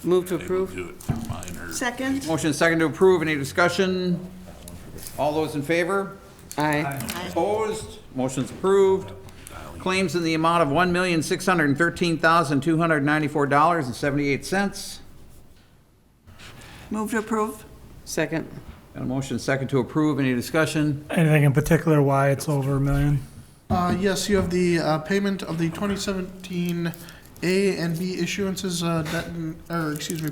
Move to approve. Do it through mine or Second? Motion is second to approve. Any discussion? All those in favor? Aye. Opposed? Motion's approved. Claims in the amount of $1,613,294.78. Move to approve? Second. Got a motion second to approve. Any discussion? Anything in particular why it's over $1 million? Yes, you have the payment of the 2017 A and B issuances,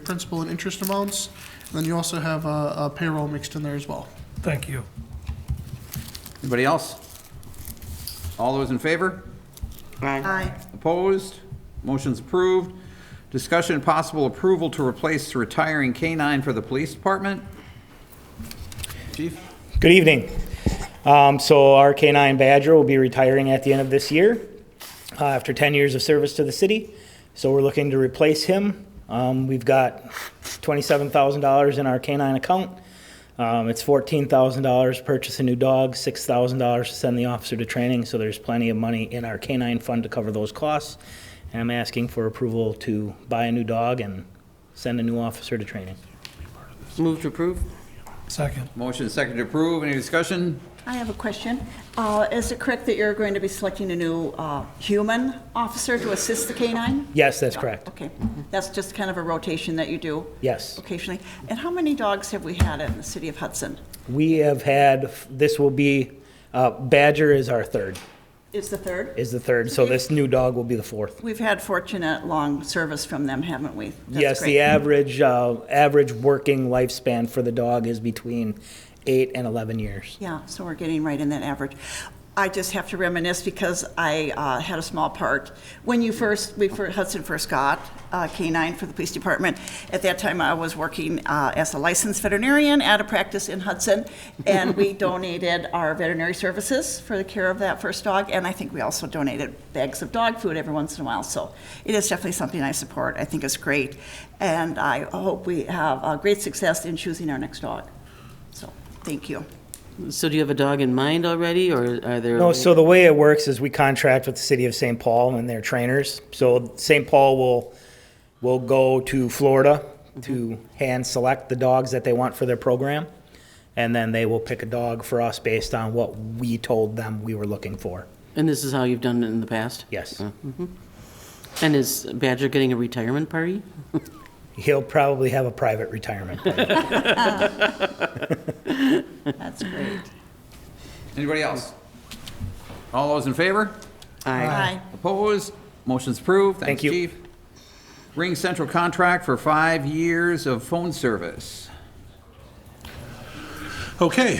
principal and interest amounts. And then you also have a payroll mixed in there as well. Thank you. Anybody else? All those in favor? Aye. Aye. Opposed? Motion's approved. Discussion and possible approval to replace the retiring K-9 for the police department. Chief? Good evening. So our K-9 Badger will be retiring at the end of this year after 10 years of service to the city. So we're looking to replace him. We've got $27,000 in our K-9 account. It's $14,000 to purchase a new dog, $6,000 to send the officer to training. So there's plenty of money in our K-9 fund to cover those costs. And I'm asking for approval to buy a new dog and send a new officer to training. Move to approve. Second. Motion second to approve. Any discussion? I have a question. Is it correct that you're going to be selecting a new human officer to assist the K-9? Yes, that's correct. Okay, that's just kind of a rotation that you do Yes. occasionally. And how many dogs have we had in the city of Hudson? We have had, this will be, Badger is our third, Is the third? is the third. So this new dog will be the fourth. We've had fortunate long service from them, haven't we? That's Yes, great. the average working lifespan for the dog is between 8 and 11 years. Yeah, so we're getting right in that average. I just have to reminisce because I had a small part. When Hudson first got K-9 for the police department, at that time I was working as a licensed veterinarian at a practice in Hudson, and we donated our veterinary services for the care of that first dog, and I think we also donated bags of dog food every once in a while. So it is definitely something I support. I think it's great, and I hope we have great success in choosing our next dog. So, thank you. So do you have a dog in mind already, or are there? No, so the way it works is we contract with the city of St. Paul and their trainers. So St. Paul will go to Florida to hand select the dogs that they want for their program. And then they will pick a dog for us based on what we told them we were looking for. And this is how you've done it in the past? Yes. And is Badger getting a retirement party? He'll probably have a private retirement. That's great. Anybody else? All those in favor? Aye. Opposed? Motion's approved. Thanks, Thank you. Chief. Ring Central contract for 5 years of phone service. Okay,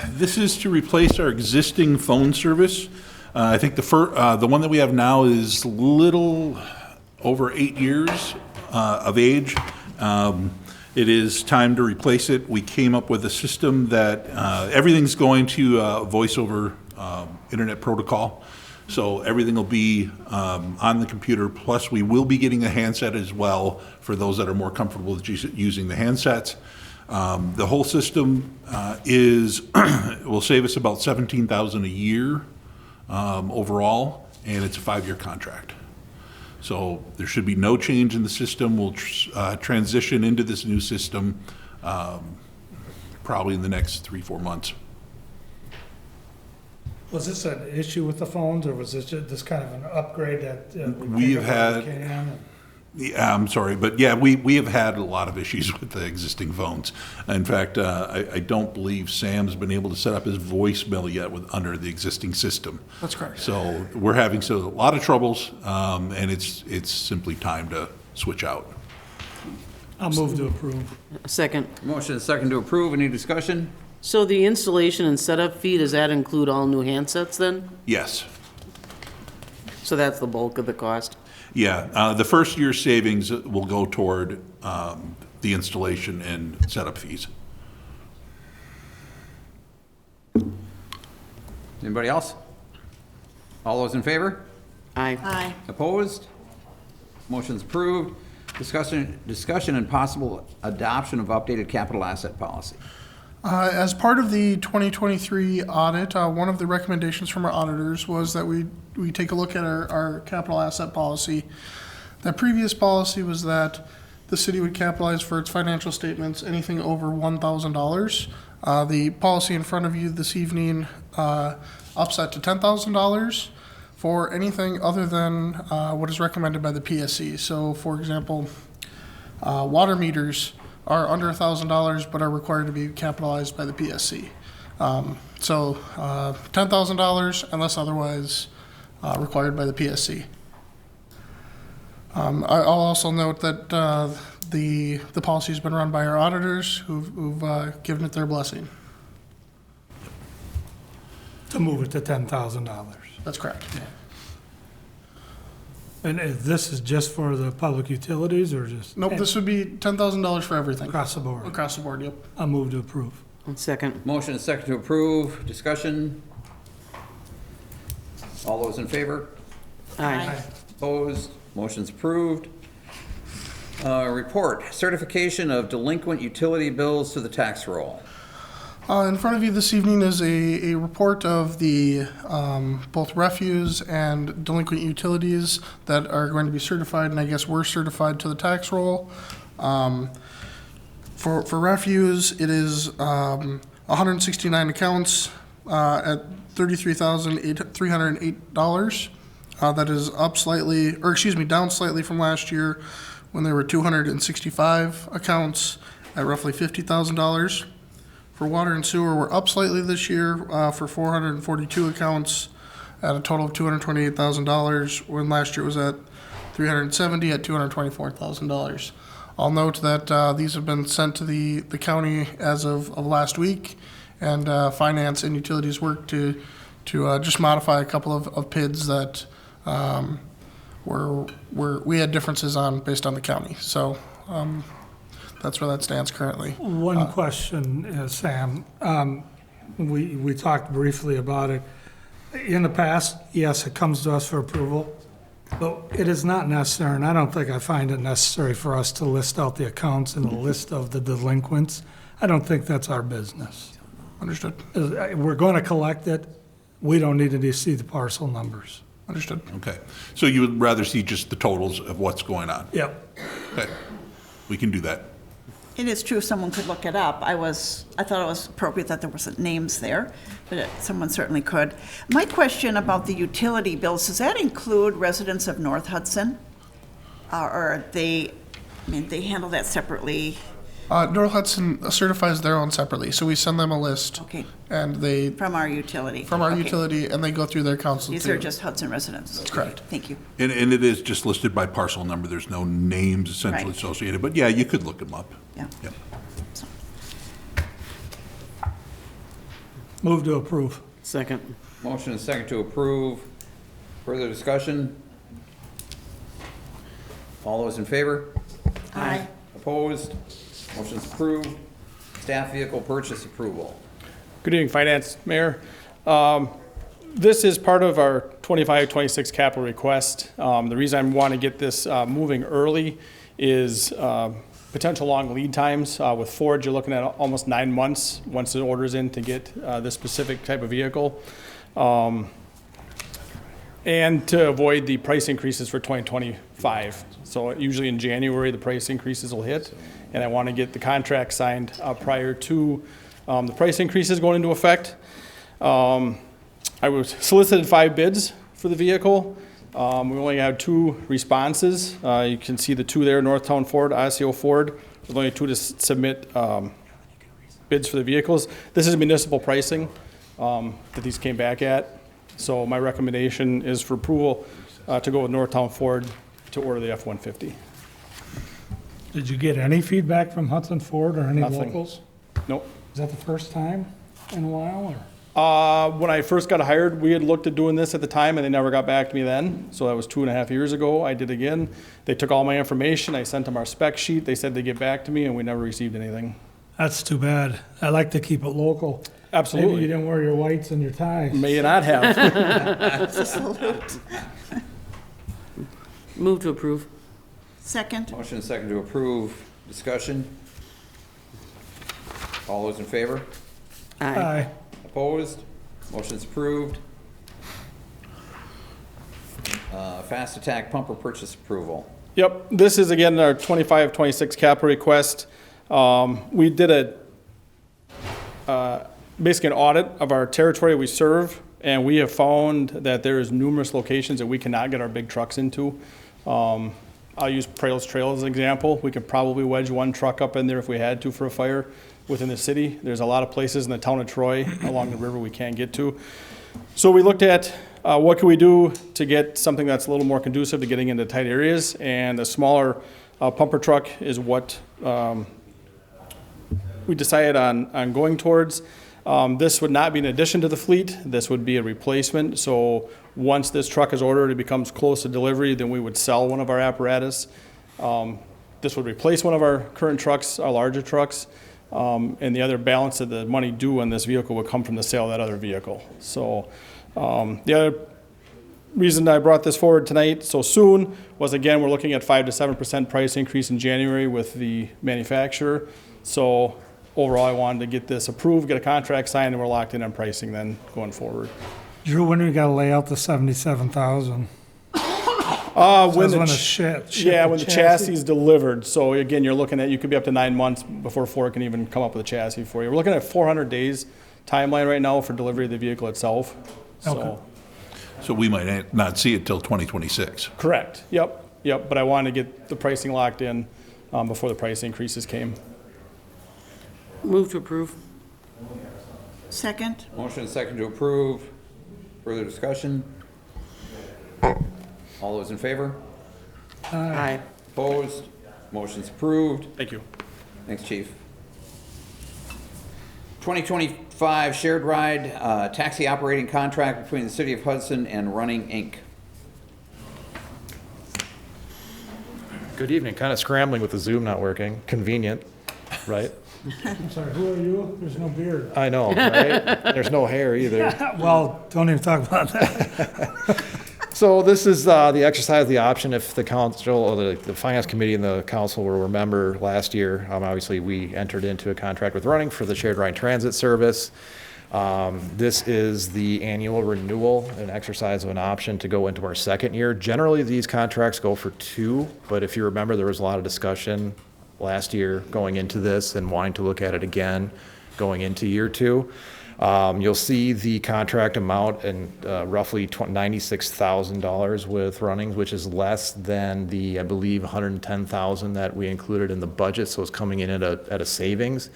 this is to replace our existing phone service. I think the one that we have now is little over 8 years of age. It is time to replace it. We came up with a system that everything's going to voice over internet protocol. So everything will be on the computer, plus we will be getting a handset as well for those that are more comfortable with using the handsets. The whole system will save us about $17,000 a year overall, and it's a 5-year contract. So there should be no change in the system. We'll transition into this new system probably in the next 3-4 months. Was this an issue with the phones, or was this just this kind of an upgrade that We have had, yeah, I'm sorry, but yeah, we have had a lot of issues with the existing phones. In fact, I don't believe Sam's been able to set up his voicemail yet under the existing system. That's correct. So we're having a lot of troubles, and it's simply time to switch out. I'll move to approve. Second. Motion is second to approve. Any discussion? So the installation and setup fee, does that include all new handsets then? Yes. So that's the bulk of the cost? Yeah, the first year savings will go toward the installation and setup fees. Anybody else? All those in favor? Aye. Aye. Opposed? Motion's approved. Discussion and possible adoption of updated capital asset policy. As part of the 2023 audit, one of the recommendations from our auditors was that we take a look at our capital asset policy. The previous policy was that the city would capitalize for its financial statements anything over $1,000. The policy in front of you this evening ups that to $10,000 for anything other than what is recommended by the PSC. So, for example, water meters are under $1,000 but are required to be capitalized by the PSC. So $10,000 unless otherwise required by the PSC. I'll also note that the policy has been run by our auditors who've given it their blessing. To move it to $10,000. That's correct. And this is just for the public utilities or just? Nope, this would be $10,000 for everything. Across the board. Across the board, yep. I move to approve. And second. Motion and second to approve. Discussion. All those in favor? Aye. Opposed? Motion's approved. Report, certification of delinquent utility bills to the tax roll. In front of you this evening is a report of the both refuse and delinquent utilities that are going to be certified, and I guess were certified to the tax roll. For refuse, it is 169 accounts at $33,308. That is up slightly, or excuse me, down slightly from last year when there were 265 accounts at roughly $50,000. For water and sewer, we're up slightly this year for 442 accounts at a total of $228,000, when last year it was at 370 at $224,000. I'll note that these have been sent to the county as of last week, and finance and utilities work to just modify a couple of PIDs that we had differences on based on the county. So that's where that stands currently. One question, Sam. We talked briefly about it. In the past, yes, it comes to us for approval, but it is not necessary, and I don't think I find it necessary for us to list out the accounts and the list of the delinquents. I don't think that's our business. Understood. We're going to collect it. We don't need to see the parcel numbers. Understood. Okay. So you would rather see just the totals of what's going on? Yep. Okay. We can do that. It is true, someone could look it up. I thought it was appropriate that there wasn't names there, but someone certainly could. My question about the utility bills, does that include residents of North Hudson? Or are they handle that separately? North Hudson certifies their own separately, so we send them a list. Okay. And they, From our utility? from our Okay. utility, and they go through their council These too. are just Hudson residents? That's correct. Thank you. And it is just listed by parcel number. There's no names essentially Right. associated. But yeah, you could look them up. Yeah. Yep. So, Move to approve. Second. Motion and second to approve. Further discussion? All those in favor? Aye. Opposed? Motion's approved. Staff vehicle purchase approval. Good evening, Finance, Mayor. This is part of our 25-26 capital request. The reason I want to get this moving early is potential long lead times. With Ford, you're looking at almost 9 months once the order's in to get this specific type of vehicle. And to avoid the price increases for 2025. So usually in January, the price increases will hit, and I want to get the contract signed prior to the price increases going into effect. I was solicited 5 bids for the vehicle. We only had 2 responses. You can see the 2 there, Northtown Ford, Osseo Ford. There's only 2 to submit bids for the vehicles. This is municipal pricing that these came back at. So my recommendation is for approval to go with Northtown Ford to order the F-150. Did you get any feedback from Hudson Ford or any Nothing. locals? Nope. Is that the first time in a while, or? When I first got hired, we had looked at doing this at the time, and they never got back to me then. So that was 2.5 years ago. I did again. They took all my information. I sent them our spec sheet. They said they'd get back to me, and we never received anything. That's too bad. I like to keep it local. Absolutely. Maybe you didn't wear your whites and your ties. May you not have. salute. Move to approve. Second? Motion and second to approve. Discussion? All those in favor? Aye. Opposed? Motion's approved. Fast Attack pumper purchase approval. Yep, this is again our 25, 26 capital request. We did basically an audit of our territory we serve, and we have found that there is numerous locations that we cannot get our big trucks into. I'll use Prales Trail as an example. We could probably wedge one truck up in there if we had to for a fire within the city. There's a lot of places in the town of Troy along the river we can't get to. So we looked at what can we do to get something that's a little more conducive to getting into tight areas, and a smaller pumper truck is what we decided on going towards. This would not be an addition to the fleet. This would be a replacement. So once this truck is ordered, it becomes close to delivery, then we would sell one of our apparatus. This would replace one of our current trucks, our larger trucks, and the other balance of the money due on this vehicle would come from the sale of that other vehicle. So the other reason I brought this forward tonight so soon was, again, we're looking at 5 to 7% price increase in January with the manufacturer. So overall, I wanted to get this approved, get a contract signed, and we're locked in on pricing then going forward. Drew, when do we gotta lay out the 77,000? When the the chassis is delivered. So again, you're looking at, you could be up to 9 months before Ford can even come up with a chassis for you. We're looking at 400 days timeline right now for delivery of the vehicle itself. Okay. So we might not see it till 2026. Correct. Yep. But I wanted to get the pricing locked in before the price increases came. Move to approve. Second? Motion and second to approve. Further discussion? All those in favor? Aye. Opposed? Motion's approved. Thank you. Thanks, Chief. 2025 shared ride taxi operating contract between the City of Hudson and Running, Inc. Good evening. Kind of scrambling with the Zoom not working. Convenient, right? I'm sorry, who are you? There's no beard. I know, right? There's no hair either. Well, don't even talk about that. So this is the exercise of the option if the council, or the finance committee and the council will remember last year, obviously we entered into a contract with Running for the shared ride transit service. This is the annual renewal and exercise of an option to go into our second year. Generally, these contracts go for 2, but if you remember, there was a lot of discussion last year going into this and wanting to look at it again going into year 2. You'll see the contract amount in roughly $96,000 with Runnings, which is less than the, I believe, $110,000 that we included in the budget, so it's coming in at a savings.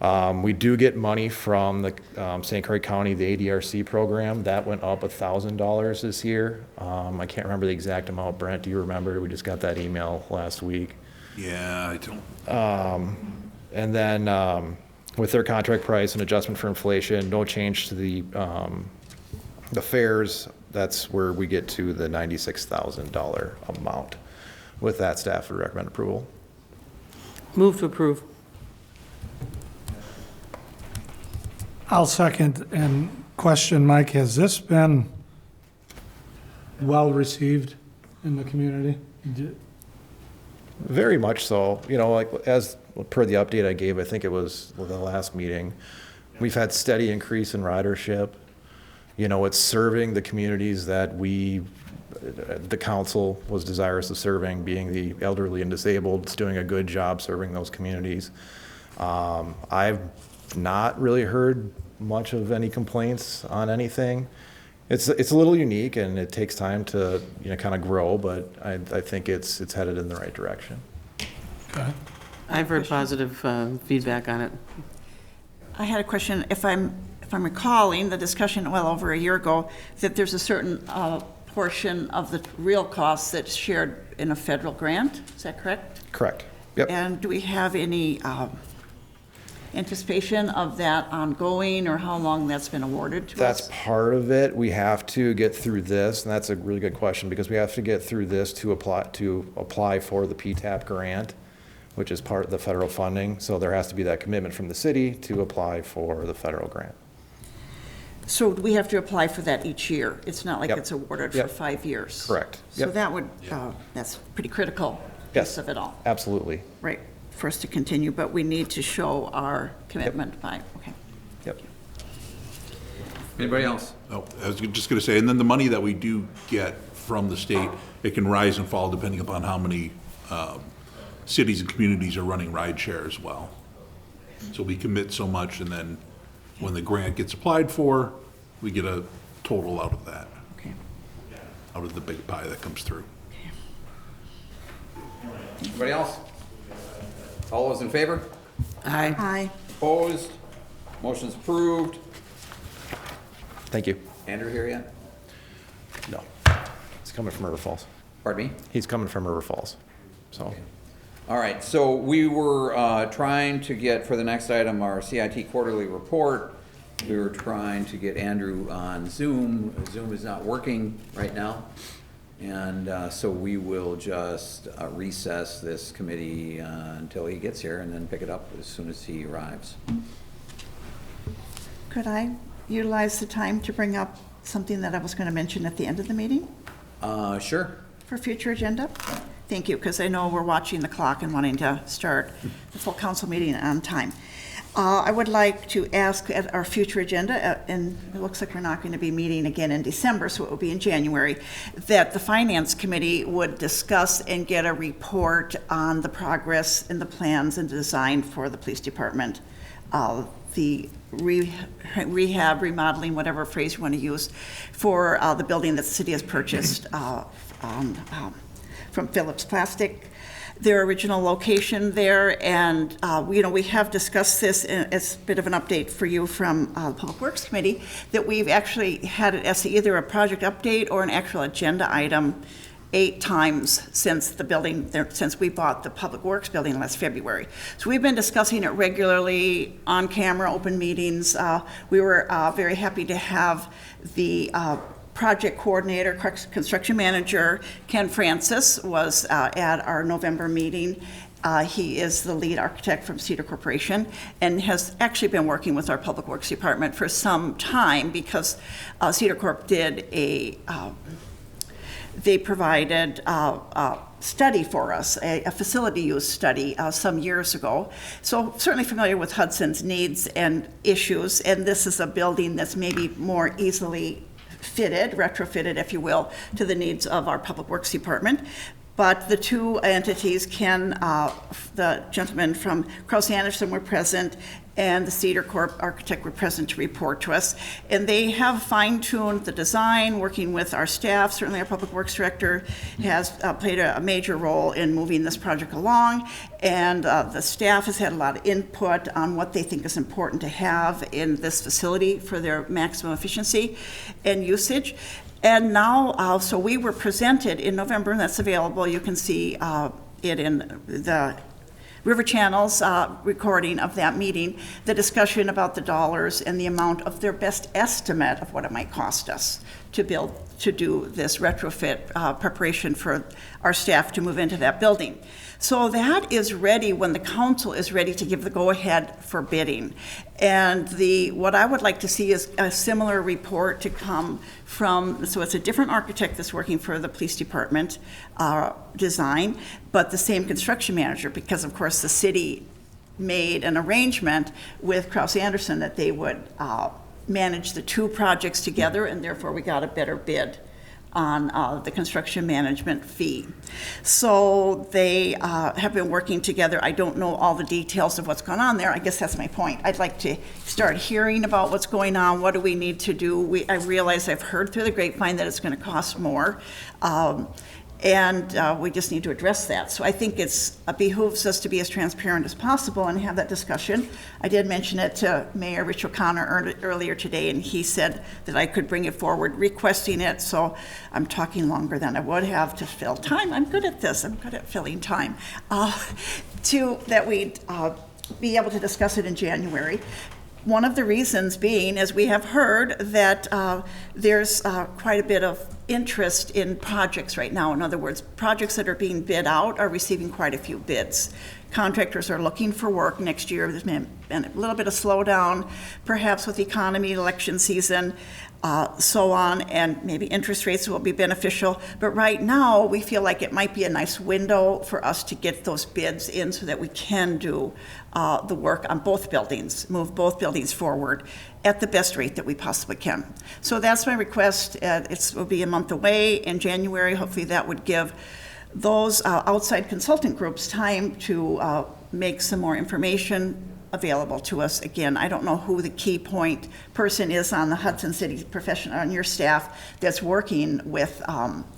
We do get money from the St. Croix County, the ADRC program. That went up $1,000 this year. I can't remember the exact amount. Brent, do you remember? We just got that email last week. Yeah, I don't. And then with their contract price and adjustment for inflation, no change to the fares. That's where we get to the $96,000 amount. With that, staff would recommend approval. Move to approve. I'll second and question, Mike, has this been well-received in the community? Very much so. You know, like as per the update I gave, I think it was the last meeting, we've had steady increase in ridership. You know, it's serving the communities that the council was desirous of serving, being the elderly and disabled. It's doing a good job serving those communities. I've not really heard much of any complaints on anything. It's a little unique and it takes time to, you know, kind of grow, but I think it's headed in the right direction. Okay. I've heard positive feedback on it. I had a question. If I'm recalling the discussion well over a year ago, that there's a certain portion of the real costs that's shared in a federal grant. Is that correct? Correct. Yep. And do we have any anticipation of that ongoing, or how long that's been awarded to us? That's part of it. We have to get through this, and that's a really good question, because we have to get through this to apply for the PTAP grant, which is part of the federal funding. So there has to be that commitment from the city to apply for the federal grant. So we have to apply for that each year? It's not like Yep. it's awarded Yep. for 5 years? Correct. So Yep. that would, that's pretty critical Yes. piece of it all. Absolutely. Right, for us to continue, but we need to show our commitment by, okay. Yep. Anybody else? Oh, I was just going to say, and then the money that we do get from the state. It can rise and fall depending upon how many cities and communities are running rideshare as well. So we commit so much, and then when the grant gets applied for, we get a total out of that, Okay. out of the big pie that comes through. Anybody else? All those in favor? Aye. Aye. Opposed? Motion's approved. Thank you. Andrew here yet? No. He's coming from River Falls. Pardon me? He's coming from River Falls, so. All right, so we were trying to get, for the next item, our CIT quarterly report. We were trying to get Andrew on Zoom. Zoom is not working right now. And so we will just recess this committee until he gets here and then pick it up as soon as he arrives. Could I utilize the time to bring up something that I was going to mention at the end of the meeting Sure. for future agenda? Thank you, because I know we're watching the clock and wanting to start the full council meeting on time. I would like to ask at our future agenda, and it looks like we're not going to be meeting again in December, so it will be in January, that the Finance Committee would discuss and get a report on the progress and the plans and design for the police department, the rehab, remodeling, whatever phrase you want to use, for the building that the city has purchased from Phillips Plastic, their original location there. And, we have discussed this as a bit of an update for you from the Public Works Committee, that we've actually had it as either a project update or an actual agenda item 8 times since the building, since we bought the Public Works building last February. So we've been discussing it regularly on camera, open meetings. We were very happy to have the project coordinator, construction manager, Ken Francis, was at our November meeting. He is the lead architect from Cedar Corporation and has actually been working with our Public Works Department for some time, because Cedar Corp did they provided a study for us, a facility use study some years ago. So certainly familiar with Hudson's needs and issues, and this is a building that's maybe more easily fitted, retrofitted, if you will, to the needs of our Public Works Department. But the two entities, the gentlemen from Krause Anderson were present, and the Cedar Corp architect were present to report to us. And they have fine-tuned the design, working with our staff. Certainly our Public Works Director has played a major role in moving this project along. And the staff has had a lot of input on what they think is important to have in this facility for their maximum efficiency and usage. And now, so we were presented in November, and that's available. You can see it in the River Channel's recording of that meeting, the discussion about the dollars and the amount of their best estimate of what it might cost us to do this retrofit preparation for our staff to move into that building. So that is ready when the council is ready to give the go-ahead for bidding. And what I would like to see is a similar report to come from, so it's a different architect that's working for the police department design, but the same construction manager, because of course the city made an arrangement with Krause Anderson that they would manage the two projects together, and therefore we got a better bid on the construction management fee. So they have been working together. I don't know all the details of what's gone on there. I guess that's my point. I'd like to start hearing about what's going on. What do we need to do? I realize I've heard through the grapevine that it's going to cost more. And we just need to address that. So I think it behooves us to be as transparent as possible and have that discussion. I did mention it to Mayor Rich O'Connor earlier today, and he said that I could bring it forward requesting it. So I'm talking longer than I would have to fill time. I'm good at this. I'm good at filling time. That we'd be able to discuss it in January. One of the reasons being, as we have heard, that there's quite a bit of interest in projects right now. In other words, projects that are being bid out are receiving quite a few bids. Contractors are looking for work next year. There's been a little bit of slowdown, perhaps with the economy, election season, so on, and maybe interest rates will be beneficial. But right now, we feel like it might be a nice window for us to get those bids in so that we can do the work on both buildings, move both buildings forward at the best rate that we possibly can. So that's my request. It will be a month away in January. Hopefully that would give those outside consultant groups time to make some more information available to us. Again, I don't know who the key point person is on the Hudson City professional, on your staff, that's working with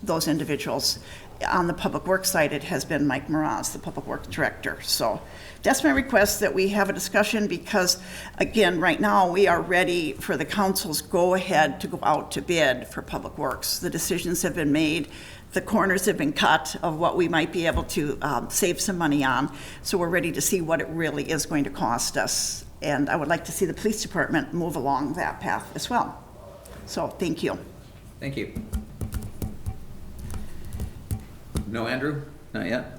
those individuals. On the Public Works side, it has been Mike Moraz, the Public Works Director. So that's my request, that we have a discussion, because again, right now, we are ready for the council's go-ahead to go out to bid for Public Works. The decisions have been made. The corners have been cut of what we might be able to save some money on. So we're ready to see what it really is going to cost us. And I would like to see the police department move along that path as well. So thank you. Thank you. No, Andrew? Not yet?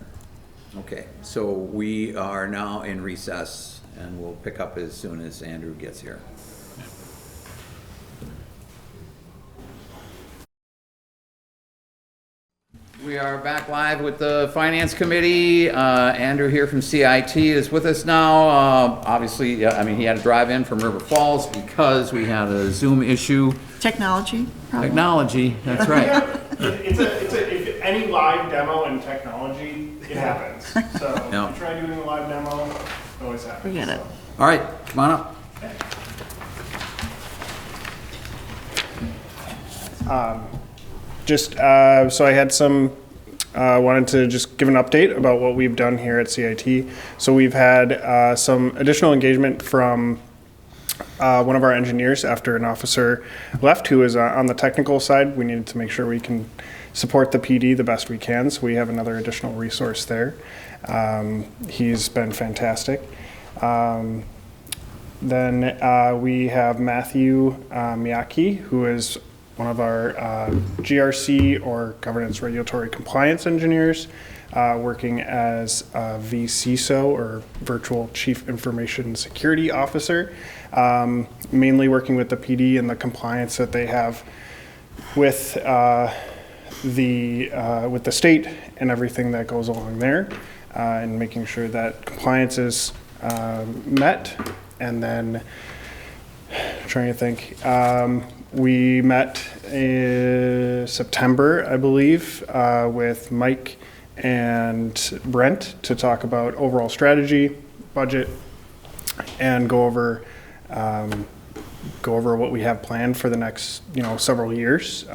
Okay, so we are now in recess, and we'll pick up as soon as Andrew gets here. We are back live with the Finance Committee. Andrew here from CIT is with us now. Obviously, I mean, he had to drive in from River Falls because we had a Zoom issue. Technology problem? Technology, that's right. If any live demo in technology, it happens. So Yeah. if you try doing a live demo, it always happens. Forget it. All right, come on up. So I had wanted to just give an update about what we've done here at CIT. So we've had some additional engagement from one of our engineers after an officer left who was on the technical side. We needed to make sure we can support the PD the best we can, so we have another additional resource there. He's been fantastic. Then we have Matthew Miyake, who is one of our GRC or Governance Regulatory Compliance engineers, working as a VCISO or Virtual Chief Information Security Officer, mainly working with the PD and the compliance that they have with the state and everything that goes along there, and making sure that compliance is met. And then trying to think. We met in September, I believe, with Mike and Brent to talk about overall strategy, budget, and go over what we have planned for the next, several years.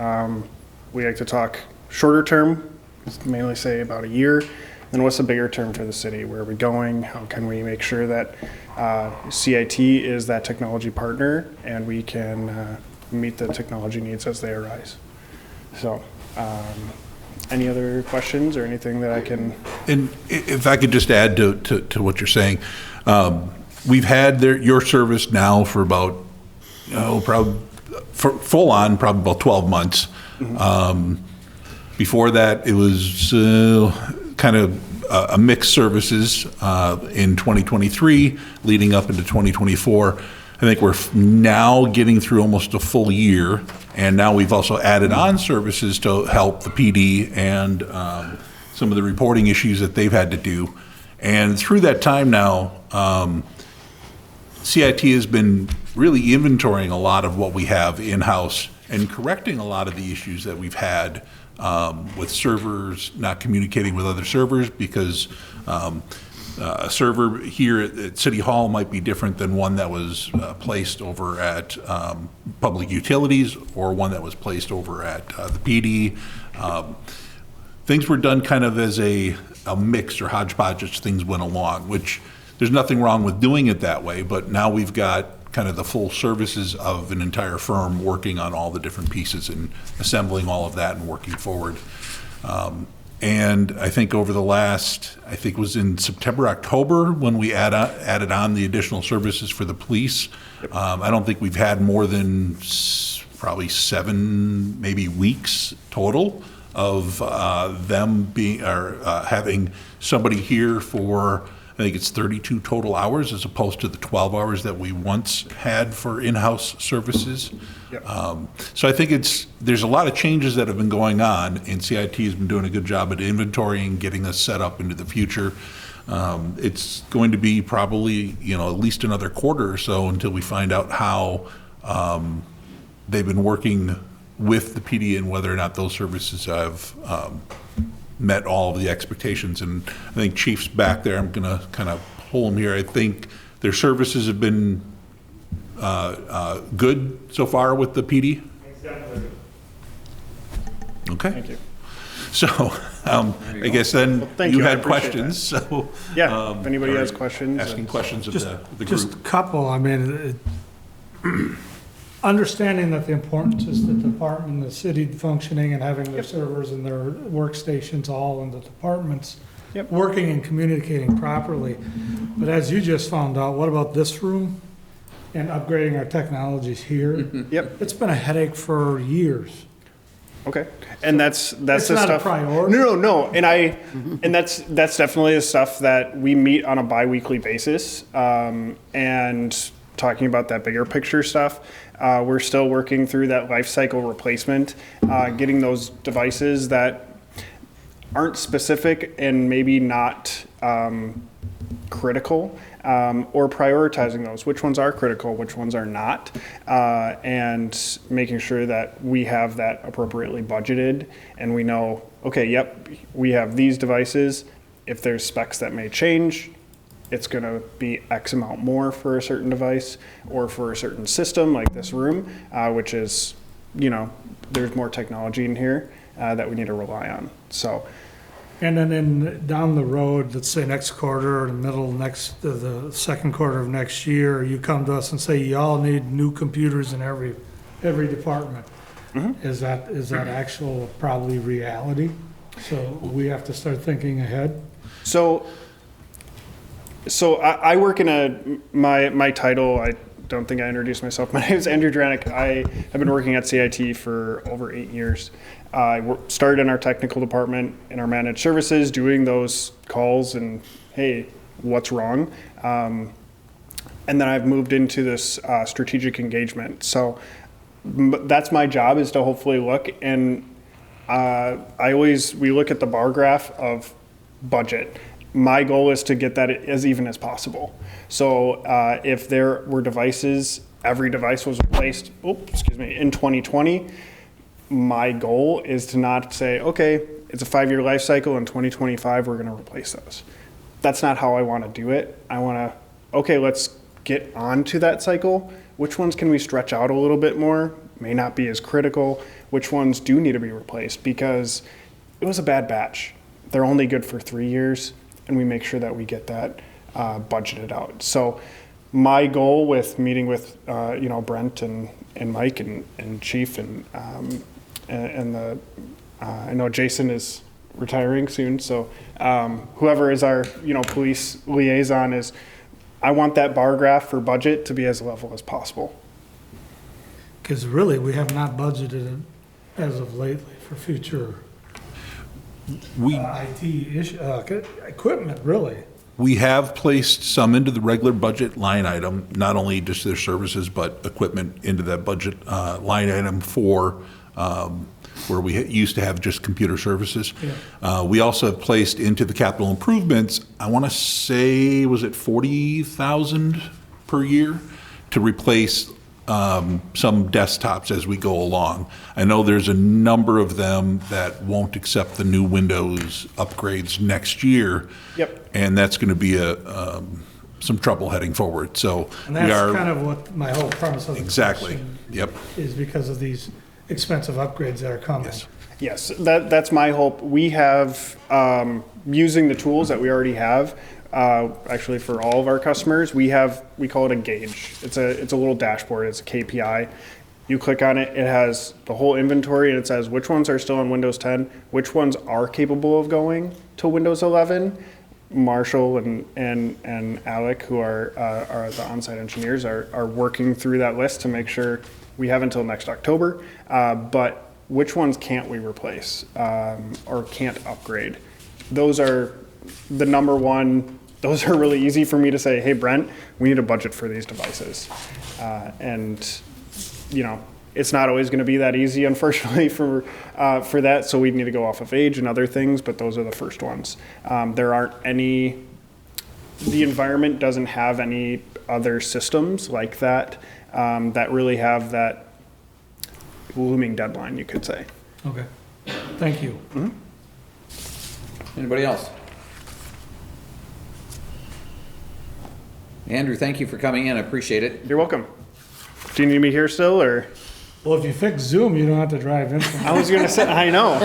We like to talk shorter term, mainly say about a year. Then what's the bigger term for the city? Where are we going? How can we make sure that CIT is that technology partner and we can meet the technology needs as they arise? So, any other questions or anything that I can? And if I could just add to what you're saying, we've had your service now for about, probably full on, probably about 12 months. Mm-hmm. Before that, it was kind of a mixed services in 2023, leading up into 2024. I think we're now getting through almost a full year, and now we've also added on services to help the PD and some of the reporting issues that they've had to do. And through that time now, CIT has been really inventorying a lot of what we have in-house and correcting a lot of the issues that we've had with servers not communicating with other servers, because a server here at City Hall might be different than one that was placed over at Public Utilities or one that was placed over at the PD. Things were done kind of as a mix or hodgepodge as things went along, which there's nothing wrong with doing it that way, but now we've got kind of the full services of an entire firm working on all the different pieces and assembling all of that and working forward. And I think over the last, I think it was in September, October, when we added on the additional services for the police. I don't think we've had more than probably 7, maybe weeks total of them being or having somebody here for think it's 32 total hours as opposed to the 12 hours that we once had for in-house services. Yep. So I think there's a lot of changes that have been going on, and CIT has been doing a good job at inventorying, getting us set up into the future. It's going to be probably, at least another quarter or so until we find out how they've been working with the PD and whether or not those services have met all of the expectations. And I think Chief's back there. I'm going to kind of pull him here. I think their services have been good so far with the PD. Okay. Thank you. So I guess then thank you you. I had appreciate questions. So Yeah, if anybody has questions. asking questions of the Just a group. couple, I mean, understanding that the importance is the department, the city functioning and having their servers and their workstations all in the departments, Yep. working and communicating properly. But as you just found out, what about this room and upgrading our technologies here? Yep. It's been a headache for years. Okay, and that's It's the not a stuff. priority. No, and that's definitely the stuff that we meet on a biweekly basis. And talking about that bigger picture stuff, we're still working through that life cycle replacement, getting those devices that aren't specific and maybe not critical. Or prioritizing those, which ones are critical, which ones are not, and making sure that we have that appropriately budgeted and we know, okay, yep, we have these devices. If there's specs that may change, it's going to be X amount more for a certain device or for a certain system like this room, which is, there's more technology in here that we need to rely on. So. And then down the road, let's say next quarter or the second quarter of next year, you come to us and say, y'all need new computers in every department. Mm-hmm. Is that actual probably reality? So we have to start thinking ahead? So I work in my title, I don't think I introduced myself. My name is Andrew Dranick. I have been working at CIT for over 8 years. I started in our technical department in our managed services, doing those calls and, hey, what's wrong? And then I've moved into this strategic engagement. So that's my job, is to hopefully look. And we look at the bar graph of budget. My goal is to get that as even as possible. So if there were devices, every device was replaced, in 2020, my goal is to not say, okay, it's a 5-year life cycle, in 2025 we're gonna replace those. That's not how I wanna do it. I wanna, okay, let's get onto that cycle. Which ones can we stretch out a little bit more? May not be as critical. Which ones do need to be replaced? Because it was a bad batch. They're only good for 3 years, and we make sure that we get that budgeted out. So my goal with meeting with Brent and Mike and Chief and I know Jason is retiring soon, so whoever is our police liaison is, I want that bar graph for budget to be as level as possible. Because really, we have not budgeted as of lately for future IT equipment, really. We have placed some into the regular budget line item, not only just their services, but equipment into that budget line item for where we used to have just computer services. Yeah. We also have placed into the capital improvements, I want to say, was it 40,000 per year to replace some desktops as we go along. I know there's a number of them that won't accept the new Windows upgrades next year. Yep. And that's going to be some trouble heading forward. So And we that's are kind of what my whole premise of the exactly. question Yep. is, because of these expensive upgrades that are coming. Yes. Yes, that's my hope. We have, using the tools that we already have, actually for all of our customers, we call it a gauge. It's a little dashboard, it's a KPI. You click on it, it has the whole inventory, and it says which ones are still on Windows 10, which ones are capable of going to Windows 11. Marshall and Alec, who are the on-site engineers, are working through that list to make sure we have until next October, but which ones can't we replace or can't upgrade? Those are the number one those are really easy for me to say, hey, Brent, we need a budget for these devices. And, you know, it's not always going to be that easy, unfortunately, for that. So we need to go off of age and other things, but those are the first ones. There aren't any, the environment doesn't have any other systems like that that really have that looming deadline, you could say. Okay, thank you. Anybody else? Andrew, thank you for coming in. I appreciate it. You're welcome. Do you need me here still, or? Well, if you fix Zoom, you don't have to drive in. I was going to say, I know.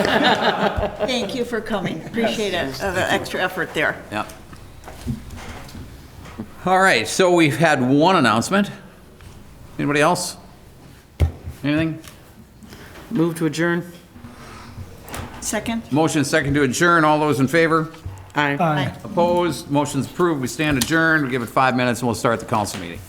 Thank you for coming. Appreciate it, the extra effort there. Yeah. All right, so we've had one announcement. Anybody else? Anything? Move to adjourn? Second? Motion second to adjourn. All those in favor? Aye. Aye. Opposed? Motion's approved. We stand adjourned. We give it 5 minutes and we'll start the council meeting.